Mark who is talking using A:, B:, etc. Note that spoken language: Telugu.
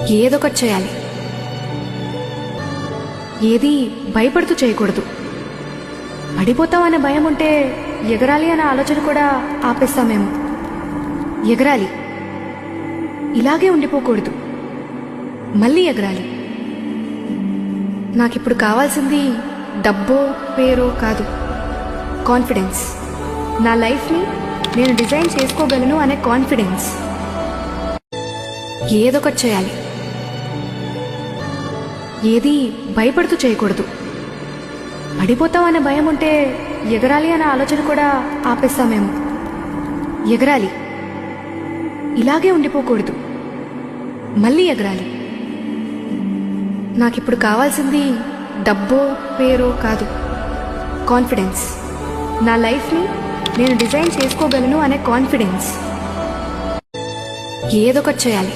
A: ఏదొకటి చేయాలి. ఏది భయపడుతూ చేయకూడదు. పడిపోతామనే భయం ఉంటే ఎగరాలి అనే ఆలోచన కూడా ఆపేస్తామేమో. ఎగరాలి, ఇలాగే ఉండిపోకూడదు, మళ్ళీ ఎగరాలి. నాకిప్పుడు కావాల్సింది డబ్బో పేరో కాదు, కాన్ఫిడెన్స్. నా లైఫ్ని నేను డిజైన్ చేసుకోగలను అనే కాన్ఫిడెన్స్. ఏదొకటి చేయాలి. ఏది భయపడుతూ చేయకూడదు. పడిపోతామనే భయం ఉంటే ఎగరాలి అనే ఆలోచన కూడా ఆపేస్తామేమో. ఎగరాలి, ఇలాగే ఉండిపోకూడదు, మళ్ళీ ఎగరాలి. నాకిప్పుడు కావాల్సింది డబ్బో పేరో కాదు, కాన్ఫిడెన్స్. నా లైఫ్ని నేను డిజైన్ చేసుకోగలను అనే కాన్ఫిడెన్స్. ఏదొకటి చేయాలి.